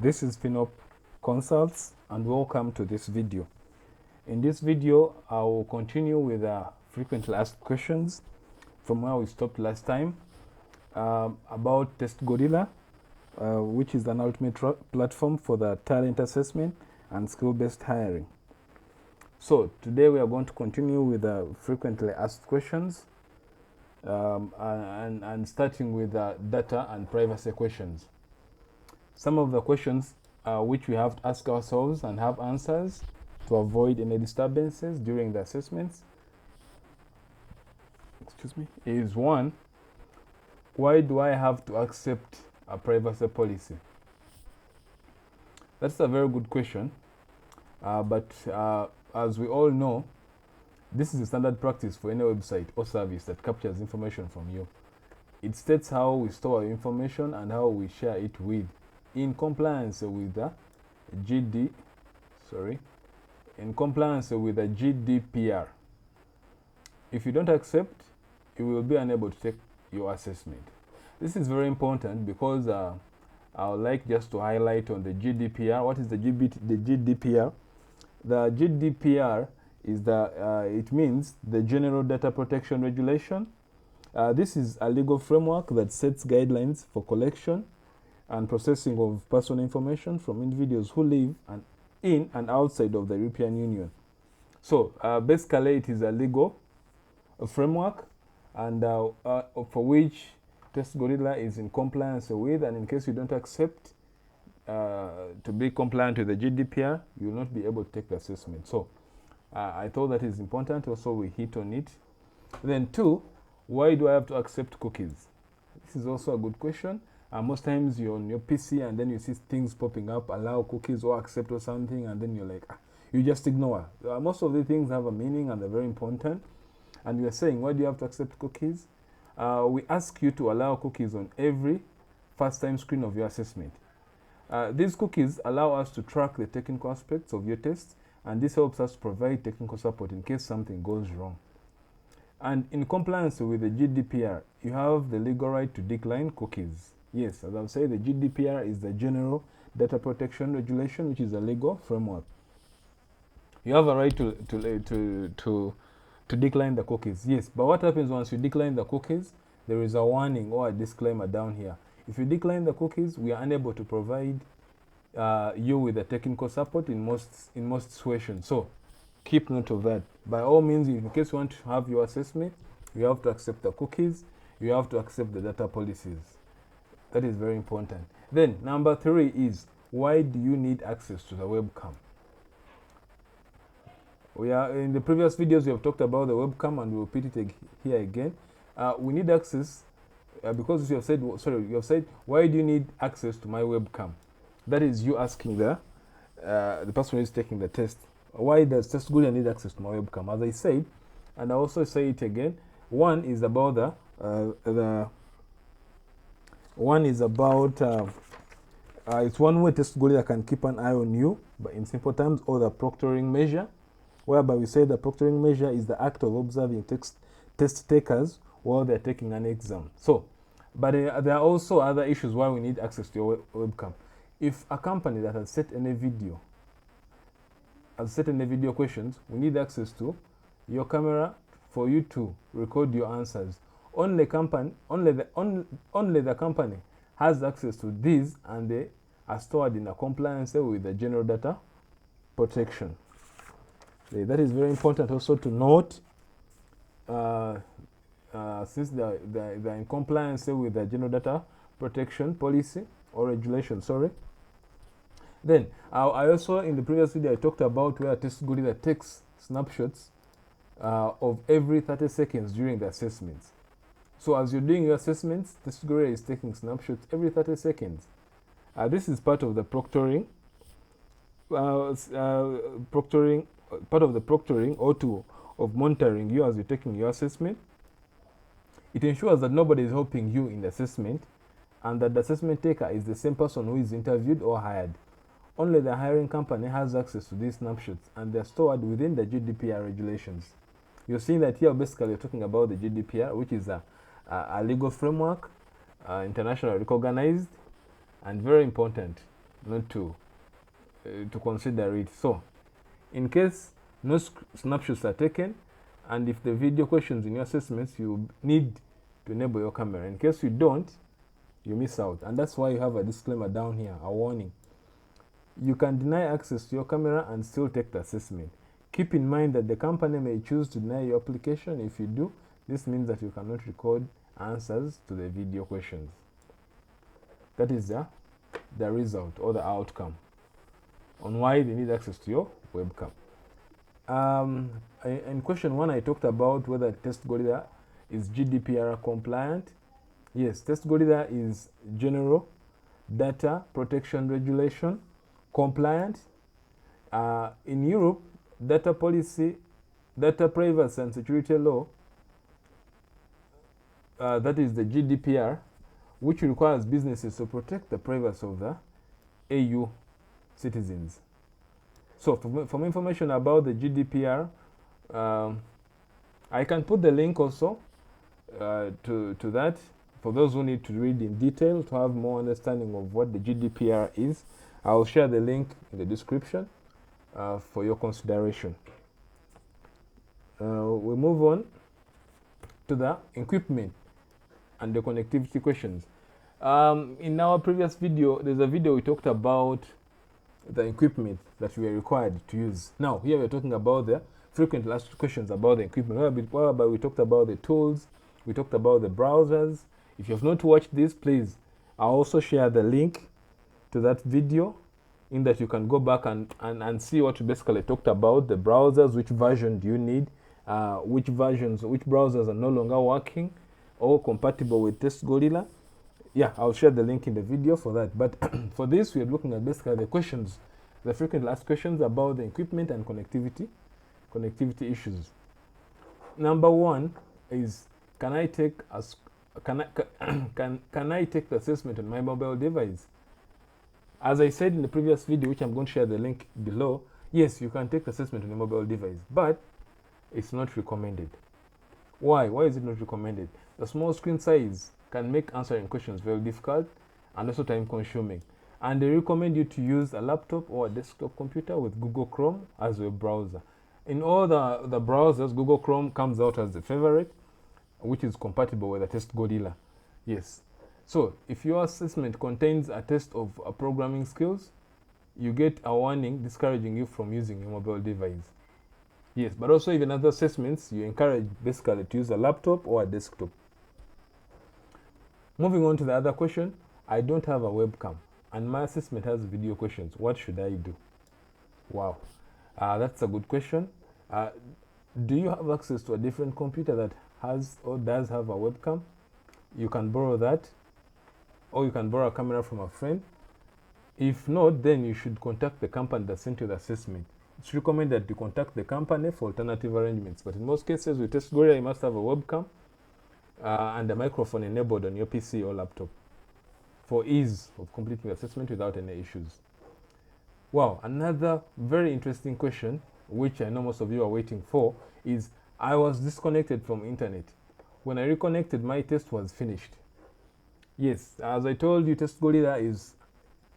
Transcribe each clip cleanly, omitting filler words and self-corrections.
This is FinOp Consults and welcome to this video. In this video, I will continue with frequently asked questions from where we stopped last time about TestGorilla, which is an ultimate platform for the talent assessment and skill-based hiring. So today we are going to continue with the frequently asked questions and starting with data and privacy questions. Some of the questions which we have to ask ourselves and have answers to avoid any disturbances during the assessments is one, why do I have to accept a privacy policy? That's a very good question, but as we all know, this is a standard practice for any website or service that captures information from you. It states how we store our information and how we share it with, in compliance with the GDPR. If you don't accept, you will be unable to take your assessment. This is very important because I would like just to highlight on the GDPR. What is the GDPR? The GDPR is it means the General Data Protection Regulation. This is a legal framework that sets guidelines for collection and processing of personal information from individuals who live in and outside of the European Union. So basically it is a legal framework and for which TestGorilla is in compliance with, and in case you don't accept to be compliant with the GDPR, you will not be able to take the assessment. So I thought that is important, also we hit on it. Then two, why do I have to accept cookies? This is also a good question. Most times you're on your PC and then you see things popping up, allow cookies or accept or something, and then you're like, you just ignore. Most of the things have a meaning and they're very important. And we are saying, why do you have to accept cookies? We ask you to allow cookies on every first-time screen of your assessment. These cookies allow us to track the technical aspects of your test, and this helps us provide technical support in case something goes wrong. And in compliance with the GDPR, you have the legal right to decline cookies. Yes, as I've said, the GDPR is the General Data Protection Regulation, which is a legal framework. You have a right to decline the cookies. Yes, but what happens once you decline the cookies? There is a warning or a disclaimer down here. If you decline the cookies, we are unable to provide you with the technical support in most situations. So keep note of that. By all means, in case you want to have your assessment, you have to accept the cookies. You have to accept the data policies. That is very important. Then number three is, why do you need access to the webcam? In the previous videos we have talked about the webcam and we'll repeat it here again. We need access because you have said, why do you need access to my webcam? That is you asking the person who is taking the test, why does TestGorilla need access to my webcam? As I said, and I also say it again, one is about it's one way TestGorilla can keep an eye on you, but in simple terms, or the proctoring measure, whereby we say the proctoring measure is the act of observing test takers while they're taking an exam. So, but there are also other issues why we need access to your webcam. If a company that has set any video questions, we need access to your camera for you to record your answers. Only the company has access to these, and they are stored in a compliance with the General Data Protection. That is very important also to note, since they're in compliance with the General Data Protection Policy or Regulation, Then, I also, in the previous video, I talked about where TestGorilla takes snapshots of every 30 seconds during the assessments. So as you're doing your assessments, TestGorilla is taking snapshots every 30 seconds. This is part of the proctoring, part of the proctoring or tool of monitoring you as you're taking your assessment. It ensures that nobody is helping you in the assessment and that the assessment taker is the same person who is interviewed or hired. Only the hiring company has access to these snapshots, and they're stored within the GDPR regulations. You're seeing that here basically you're talking about the GDPR, which is a legal framework, internationally recognized, and very important. not to consider it. So in case no snapshots are taken, and if the video questions in your assessments, you need to enable your camera. In case you don't, you miss out. And that's why you have a disclaimer down here, a warning. You can deny access to your camera and still take the assessment. Keep in mind that the company may choose to deny your application. If you do, this means that you cannot record answers to the video questions. That is the result or the outcome on why they need access to your webcam. In question 1, I talked about whether TestGorilla is GDPR compliant. Yes, TestGorilla is General Data Protection Regulation compliant. In Europe, data policy, data privacy and security law, that is the GDPR, which requires businesses to protect the privacy of the EU citizens. So for more information about the GDPR, I can put the link also to that for those who need to read in detail to have more understanding of what the GDPR is. I'll share the link in the description for your consideration. We move on to the equipment and the connectivity questions. In our previous video, there's a video we talked about the equipment that we are required to use. Now, here we're talking about the frequently asked questions about the equipment. Whereby we talked about the tools, we talked about the browsers. If you have not watched this, please, I'll also share the link to that video in that you can go back and see what we basically talked about, the browsers, which version do you need, which browsers are no longer working or compatible with TestGorilla. Yeah, I'll share the link in the video for that. But for this, we are looking at basically the questions, the frequently asked questions about the equipment and connectivity issues. Number 1 is, can I take the assessment on my mobile device? As I said in the previous video, which I'm going to share the link below, yes, you can take the assessment on your mobile device, but it's not recommended. Why? Why is it not recommended? The small screen size can make answering questions very difficult and also time consuming. And they recommend you to use a laptop or a desktop computer with Google Chrome as your browser. In all the browsers, Google Chrome comes out as the favorite, which is compatible with the TestGorilla. Yes. So if your assessment contains a test of programming skills, you get a warning discouraging you from using your mobile device. Yes, but also even other assessments, you encourage basically to use a laptop or a desktop. Moving on to the other question, I don't have a webcam and my assessment has video questions. What should I do? Wow, that's a good question. Do you have access to a different computer that has or does have a webcam? You can borrow that, or you can borrow a camera from a friend. If not, then you should contact the company that sent you the assessment. It's recommended that you contact the company for alternative arrangements, but in most cases with TestGorilla, you must have a webcam and a microphone enabled on your PC or laptop for ease of completing the assessment without any issues. Wow, another very interesting question, which I know most of you are waiting for, is I was disconnected from internet. When I reconnected, my test was finished. Yes, as I told you, TestGorilla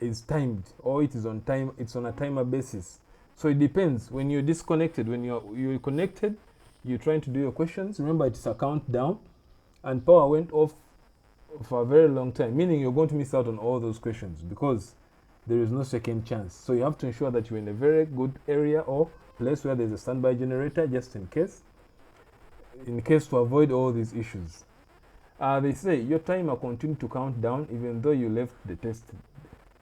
is timed, or it is on time. It's on a timer basis. So it depends. When you're disconnected, when you're connected, you're trying to do your questions. Remember, it's a countdown, and power went off for a very long time, meaning you're going to miss out on all those questions because there is no second chance. So you have to ensure that you're in a very good area or place where there's a standby generator, just in case to avoid all these issues. They say your timer continued to count down even though you left the test.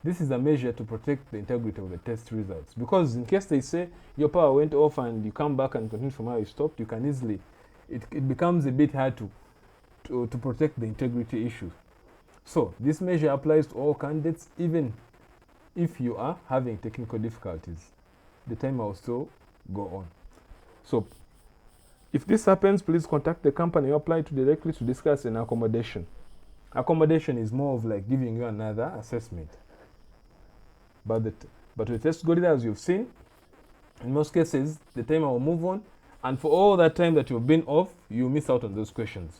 This is a measure to protect the integrity of the test results, because in case they say your power went off and you come back and continue from where you stopped, you can easily, it becomes a bit hard to protect the integrity issue. So this measure applies to all candidates, even if you are having technical difficulties. The timer will still go on. So if this happens, please contact the company you apply to directly to discuss an accommodation. Accommodation is more of like giving you another assessment. But with TestGorilla, as you've seen, in most cases, the timer will move on, and for all that time that you've been off, you miss out on those questions.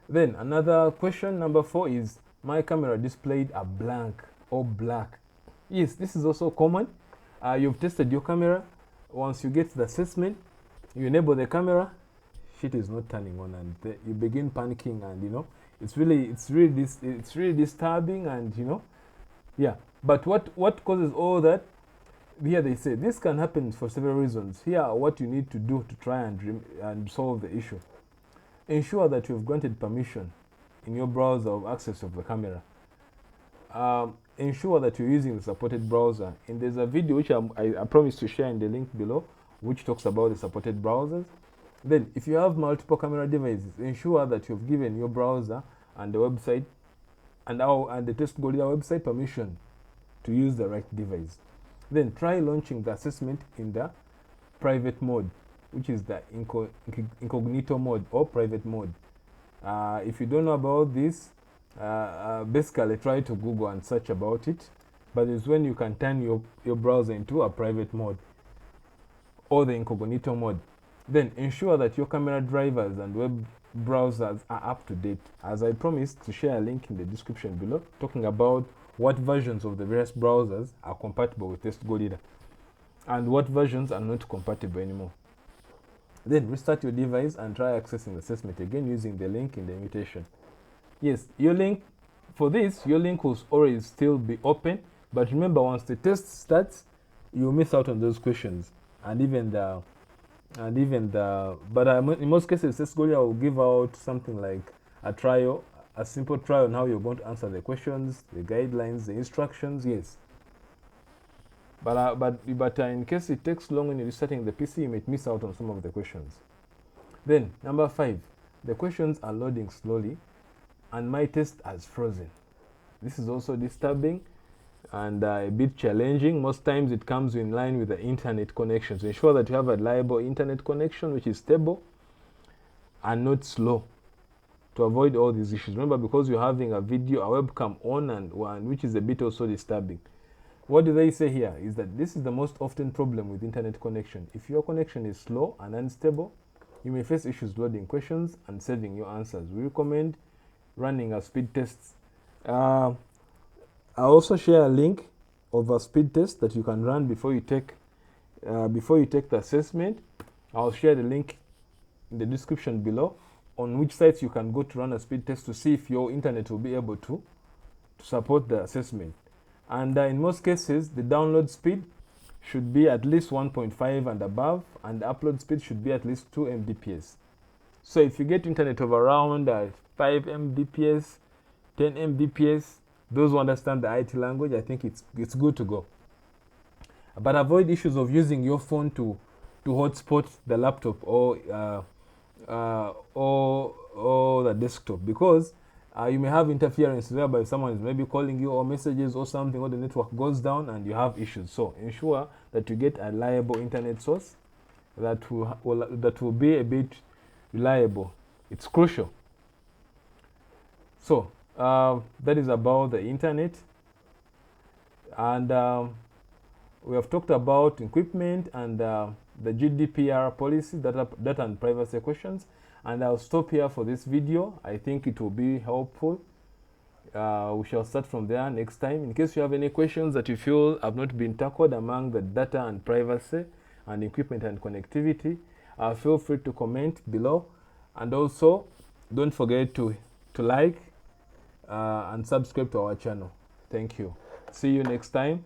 Then another question, number 4, is my camera displayed a blank or black Yes, this is also common. You've tested your camera. Once you get the assessment, you enable the camera, shit is not turning on, and you begin panicking, and you know it's really disturbing, and you know, yeah. But what causes all that? Here they say this can happen for several reasons. Here are what you need to do to try and solve the issue. Ensure that you've granted permission in your browser of access of the camera. Ensure that you're using the supported browser. And there's a video which I promise to share in the link below, which talks about the supported browsers. Then, if you have multiple camera devices, ensure that you've given your browser and the website and the Test Gorilla website permission to use the right device. Then try launching the assessment in the private mode, which is the incognito mode or private mode. If you don't know about this, basically try to Google and search about it, but it's when you can turn your browser into a private mode or the incognito mode. Then ensure that your camera drivers and web browsers are up to date. As I promised to share a link in the description below talking about what versions of the various browsers are compatible with Test Gorilla and what versions are not compatible anymore. Then restart your device and try accessing the assessment again using the link in the invitation. Yes, your link for this, your link will always still be open, but remember, once the test starts, you'll miss out on those questions, and even the but in most cases, Test Gorilla will give out something like a trial, a simple trial on how you're going to answer the questions, the guidelines, the instructions. Yes, but in case it takes long when you're restarting the PC, you might miss out on some of the questions. Then number 5, the questions are loading slowly and my test has frozen. This is also disturbing and a bit challenging. Most times it comes in line with the internet connection. So ensure that you have a reliable internet connection which is stable and not slow to avoid all these issues. Remember, because you're having a video, a webcam on and which is a bit also disturbing. What do they say here is that this is the most often problem with internet connection. If your connection is slow and unstable, you may face issues loading questions and saving your answers. We recommend running a speed test. I also share a link of a speed test that you can run before you take the assessment. I'll share the link in the description below on which sites you can go to run a speed test to see if your internet will be able to support the assessment. And in most cases, the download speed should be at least 1.5 and above, and the upload speed should be at least 2 Mbps. So if you get internet of around 5 Mbps, 10 Mbps, those who understand the IT language, I think it's good to go. But avoid issues of using your phone to hotspot the laptop or the desktop, because you may have interference whereby someone is maybe calling you or messages or something, or the network goes down and you have issues. So ensure that you get a reliable internet source that will be a bit reliable. It's crucial. So that is about the internet, and we have talked about equipment and the GDPR policy, data and privacy questions, and I'll stop here for this video. I think it will be helpful. We shall start from there next time. In case you have any questions that you feel have not been tackled among the data and privacy and equipment and connectivity, feel free to comment below, and also don't forget to like and subscribe to our channel. Thank you. See you next time.